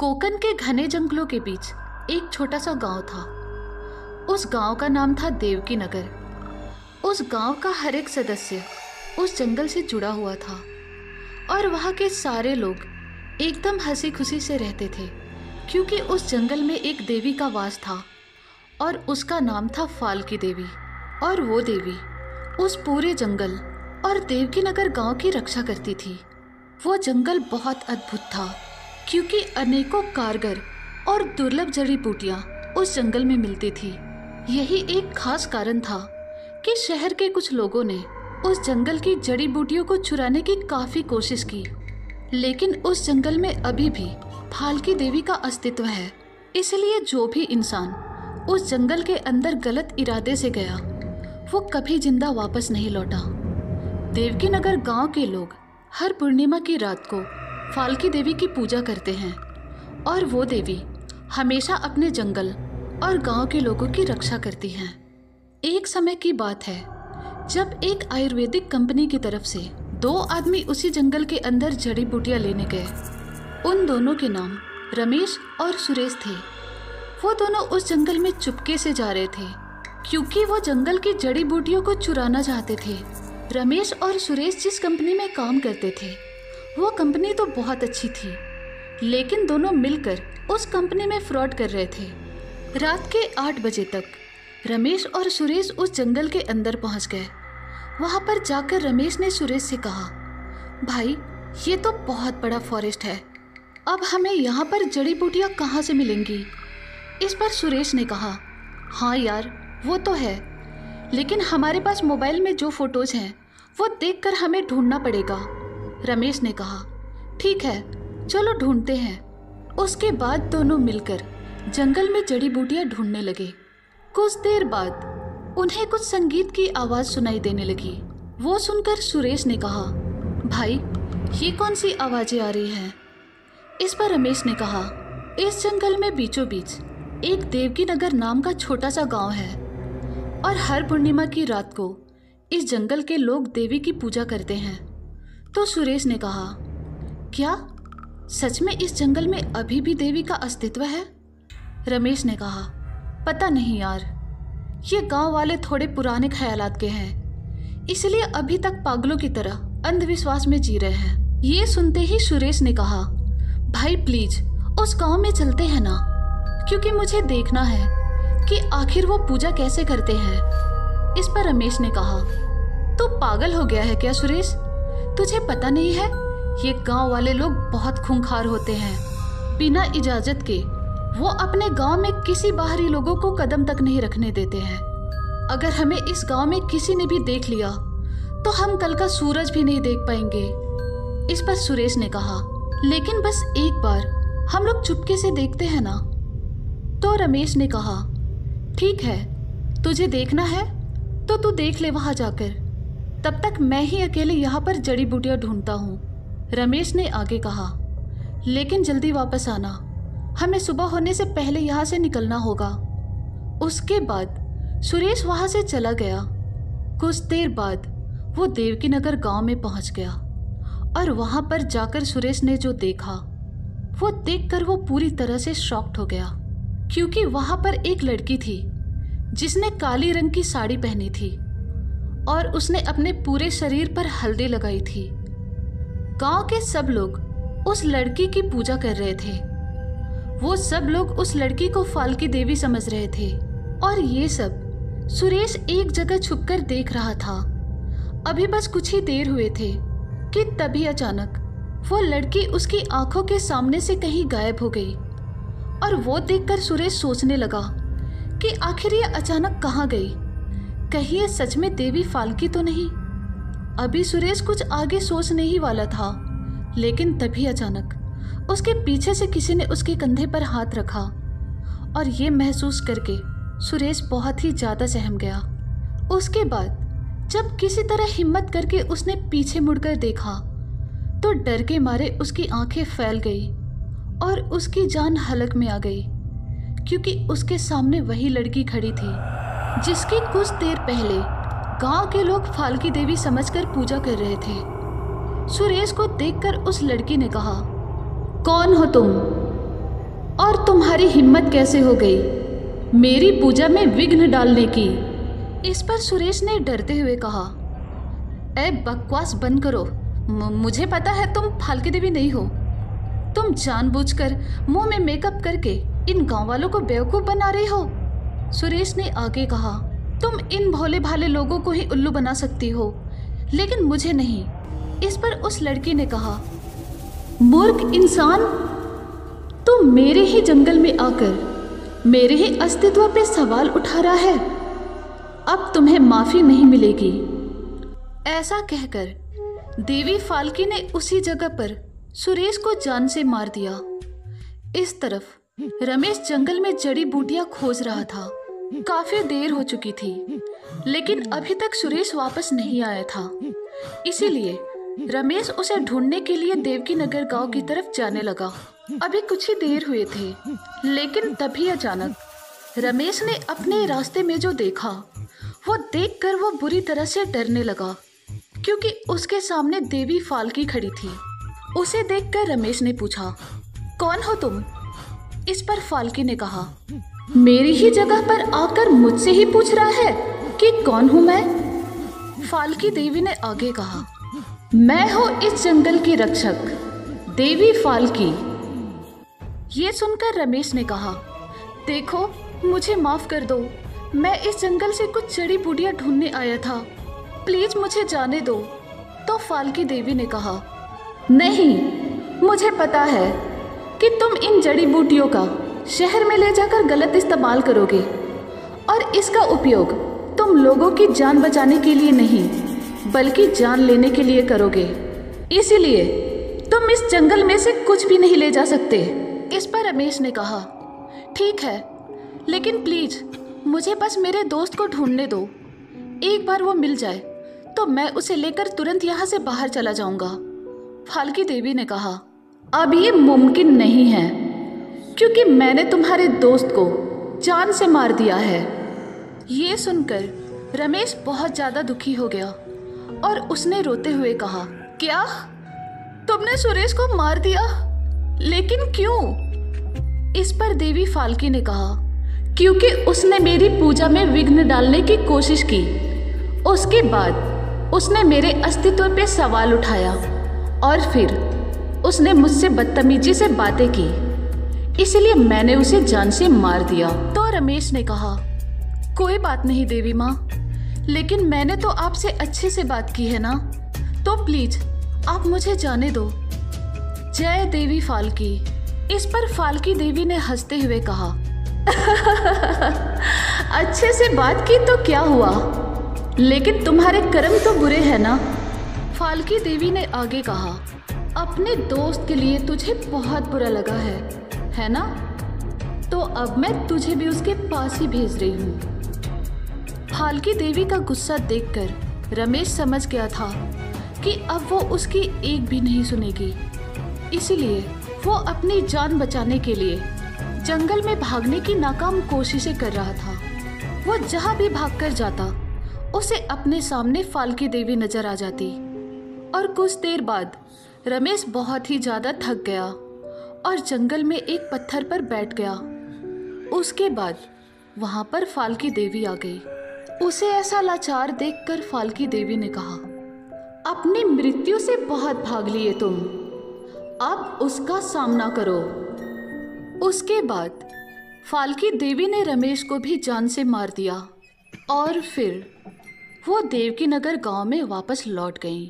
कोकन के घने जंगलों के बीच एक छोटा सा गांव था। उस गांव का नाम था देवकी नगर। उस गांव का हर एक सदस्य उस जंगल से जुड़ा हुआ था और वहाँ के सारे लोग एकदम हंसी खुशी से रहते थे, क्योंकि उस जंगल में एक देवी का वास था और उसका नाम था फाल्की देवी। और वो देवी उस पूरे जंगल और देवकी नगर गांव की रक्षा करती थी। वो जंगल बहुत अद्भुत था, क्योंकि अनेकों कारगर और दुर्लभ जड़ी बूटियां उस जंगल में मिलती थी। यही एक खास कारण था कि शहर के कुछ लोगों ने उस जंगल की जड़ी बूटियों को चुराने की काफी कोशिश की, लेकिन उस जंगल में अभी भी फाल्की देवी का अस्तित्व है। इसलिए जो भी इंसान उस जंगल के अंदर गलत इरादे से गया, वो कभी जिंदा वापस नहीं लौटा। देवकी नगर गांव के लोग हर पूर्णिमा की रात को फाल्की देवी की पूजा करते हैं और वो देवी हमेशा अपने जंगल और गांव के लोगों की रक्षा करती हैं। एक समय की बात है जब एक आयुर्वेदिक कंपनी की तरफ से 2 आदमी उसी जंगल के अंदर जड़ी बूटियां लेने गए। उन दोनों के नाम रमेश और सुरेश थे। वो दोनों उस जंगल में चुपके से जा रहे थे, क्योंकि वो जंगल की जड़ी बूटियों को चुराना चाहते थे। रमेश और सुरेश जिस कंपनी में काम करते थे, वो कंपनी तो बहुत अच्छी थी, लेकिन दोनों मिलकर उस कंपनी में फ्रॉड कर रहे थे। रात के 8 बजे तक रमेश और सुरेश उस जंगल के अंदर पहुंच गए। वहां पर जाकर रमेश ने सुरेश से कहा, भाई ये तो बहुत बड़ा फॉरेस्ट है, अब हमें यहाँ पर जड़ी बूटियाँ कहाँ से मिलेंगी? इस पर सुरेश ने कहा, हाँ यार वो तो है, लेकिन हमारे पास मोबाइल में जो फोटोज हैं वो देखकर हमें ढूंढना पड़ेगा। रमेश ने कहा, ठीक है चलो ढूंढते हैं। उसके बाद दोनों मिलकर जंगल में जड़ी बूटियां ढूंढने लगे। कुछ देर बाद उन्हें कुछ संगीत की आवाज़ सुनाई देने लगी। वो सुनकर सुरेश ने कहा, भाई ये कौन सी आवाज़ें आ रही हैं? इस पर रमेश ने कहा, इस जंगल में बीचों बीच एक देवकी नगर नाम का छोटा सा गांव है और हर पूर्णिमा की रात को इस जंगल के लोग देवी की पूजा करते हैं। तो सुरेश ने कहा, क्या सच में इस जंगल में अभी भी देवी का अस्तित्व है? रमेश ने कहा, पता नहीं यार, ये गांव वाले थोड़े पुराने ख्यालात के हैं, इसलिए अभी तक पागलों की तरह अंधविश्वास में जी रहे हैं। ये सुनते ही सुरेश ने कहा, भाई प्लीज उस गांव में चलते हैं ना, क्योंकि मुझे देखना है कि आखिर वो पूजा कैसे करते हैं। इस पर रमेश ने कहा, तू पागल हो गया है क्या सुरेश? तुझे पता नहीं है ये गांव वाले लोग बहुत खूंखार होते हैं। बिना इजाजत के वो अपने गांव में किसी बाहरी लोगों को कदम तक नहीं रखने देते हैं। अगर हमें इस गांव में किसी ने भी देख लिया तो हम कल का सूरज भी नहीं देख पाएंगे। इस पर सुरेश ने कहा, लेकिन बस एक बार हम लोग चुपके से देखते हैं ना। तो रमेश ने कहा, ठीक है तुझे देखना है तो तू देख ले वहां जाकर, तब तक मैं ही अकेले यहाँ पर जड़ी बूटियाँ ढूंढता हूँ। रमेश ने आगे कहा, लेकिन जल्दी वापस आना, हमें सुबह होने से पहले यहाँ से निकलना होगा। उसके बाद सुरेश वहाँ से चला गया। कुछ देर बाद वो देवकी नगर गांव में पहुँच गया और वहाँ पर जाकर सुरेश ने जो देखा वो देखकर वो पूरी तरह से शॉक्ड हो गया, क्योंकि वहाँ पर एक लड़की थी जिसने काली रंग की साड़ी पहनी थी और उसने अपने पूरे शरीर पर हल्दी लगाई थी। गांव के सब लोग उस लड़की की पूजा कर रहे थे। वो सब लोग उस लड़की को फाल्की देवी समझ रहे थे और ये सब सुरेश एक जगह छुपकर देख रहा था। अभी बस कुछ ही देर हुए थे कि तभी अचानक वो लड़की उसकी आंखों के सामने से कहीं गायब हो गई और वो देखकर सुरेश सोचने लगा कि आखिर ये अचानक कहाँ गई? कहीं ये सच में देवी फाल्की तो नहीं? अभी सुरेश कुछ आगे सोचने ही वाला था, लेकिन तभी अचानक उसके पीछे से किसी ने उसके कंधे पर हाथ रखा और ये महसूस करके सुरेश बहुत ही ज़्यादा सहम गया। उसके बाद जब किसी तरह हिम्मत करके उसने पीछे मुड़कर देखा तो डर के मारे उसकी आंखें फैल गई और उसकी जान हलक में आ गई, क्योंकि उसके सामने वही लड़की खड़ी थी जिसकी कुछ देर पहले गांव के लोग फाल्की देवी समझकर पूजा कर रहे थे। सुरेश को देखकर उस लड़की ने कहा, कौन हो तुम? और तुम्हारी हिम्मत कैसे हो गई मेरी पूजा में विघ्न डालने की? इस पर सुरेश ने डरते हुए कहा, ए बकवास बंद करो। मुझे पता है तुम फाल्की देवी नहीं हो। तुम जानबूझकर मुंह में मेकअप करके इन गांव वालों को बेवकूफ बना रही हो। सुरेश ने आगे कहा, तुम इन भोले भाले लोगों को ही उल्लू बना सकती हो, लेकिन मुझे नहीं। इस पर उस लड़की ने कहा, मूर्ख इंसान, तुम मेरे ही जंगल में आकर मेरे ही अस्तित्व पे सवाल उठा रहा है। अब तुम्हें माफी नहीं मिलेगी। ऐसा कहकर देवी फाल्की ने उसी जगह पर सुरेश को जान से मार दिया। इस तरफ रमेश जंगल में जड़ी बूटियां खोज रहा था। काफी देर हो चुकी थी, लेकिन अभी तक सुरेश वापस नहीं आया था। इसीलिए रमेश उसे ढूंढने के लिए देवकी नगर गांव की तरफ जाने लगा। अभी कुछ ही देर हुए थे, लेकिन तभी अचानक रमेश ने अपने रास्ते में जो देखा वो देखकर वो बुरी तरह से डरने लगा, क्योंकि उसके सामने देवी फाल्की खड़ी थी। उसे देखकर रमेश ने पूछा, कौन हो तुम? इस पर फाल्की ने कहा, मेरी ही जगह पर आकर मुझसे ही पूछ रहा है कि कौन हूं मैं? फाल्की देवी ने आगे कहा, मैं हूं इस जंगल की रक्षक, देवी फाल्की। ये सुनकर रमेश ने कहा, देखो मुझे माफ कर दो, मैं इस जंगल से कुछ जड़ी बूटियां ढूंढने आया था, प्लीज मुझे जाने दो। तो फाल्की देवी ने कहा, नहीं, मुझे पता है कि तुम इन जड़ी बूटियों का शहर में ले जाकर गलत इस्तेमाल करोगे और इसका उपयोग तुम लोगों की जान बचाने के लिए नहीं बल्कि जान लेने के लिए करोगे। इसीलिए तुम इस जंगल में से कुछ भी नहीं ले जा सकते। इस पर रमेश ने कहा, ठीक है, लेकिन प्लीज मुझे बस मेरे दोस्त को ढूंढने दो। एक बार वो मिल जाए तो मैं उसे लेकर तुरंत यहाँ से बाहर चला जाऊंगा। फाल्की देवी ने कहा, अब ये मुमकिन नहीं है, क्योंकि मैंने तुम्हारे दोस्त को जान से मार दिया है। ये सुनकर रमेश बहुत ज़्यादा दुखी हो गया और उसने रोते हुए कहा, क्या तुमने सुरेश को मार दिया? लेकिन क्यों? इस पर देवी फाल्की ने कहा, क्योंकि उसने मेरी पूजा में विघ्न डालने की कोशिश की। उसके बाद उसने मेरे अस्तित्व पे सवाल उठाया और फिर उसने मुझसे बदतमीजी से बातें की, इसलिए मैंने उसे जान से मार दिया। तो रमेश ने कहा, कोई बात नहीं देवी माँ, लेकिन मैंने तो आपसे अच्छे से बात की है ना, तो प्लीज आप मुझे जाने दो। जय देवी फाल्की। इस पर फाल्की देवी ने हंसते हुए कहा, अच्छे से बात की तो क्या हुआ, लेकिन तुम्हारे कर्म तो बुरे हैं ना। फाल्की देवी ने आगे कहा, अपने दोस्त के लिए तुझे बहुत बुरा लगा है ना? तो अब मैं तुझे भी उसके पास ही भेज रही हूँ। फाल्की देवी का गुस्सा देखकर रमेश समझ गया था कि अब वो उसकी एक भी नहीं सुनेगी। इसीलिए वो अपनी जान बचाने के लिए जंगल में भागने की नाकाम कोशिशें कर रहा था। वो जहाँ भी भागकर जाता उसे अपने सामने फाल्की देवी नजर आ जाती और कुछ देर बाद रमेश बहुत ही ज़्यादा थक गया और जंगल में एक पत्थर पर बैठ गया। उसके बाद वहाँ पर फाल्की देवी आ गई। उसे ऐसा लाचार देखकर फाल्की देवी ने कहा, अपनी मृत्यु से बहुत भाग लिए तुम, अब उसका सामना करो। उसके बाद फाल्की देवी ने रमेश को भी जान से मार दिया और फिर वो देवकी नगर गांव में वापस लौट गईं।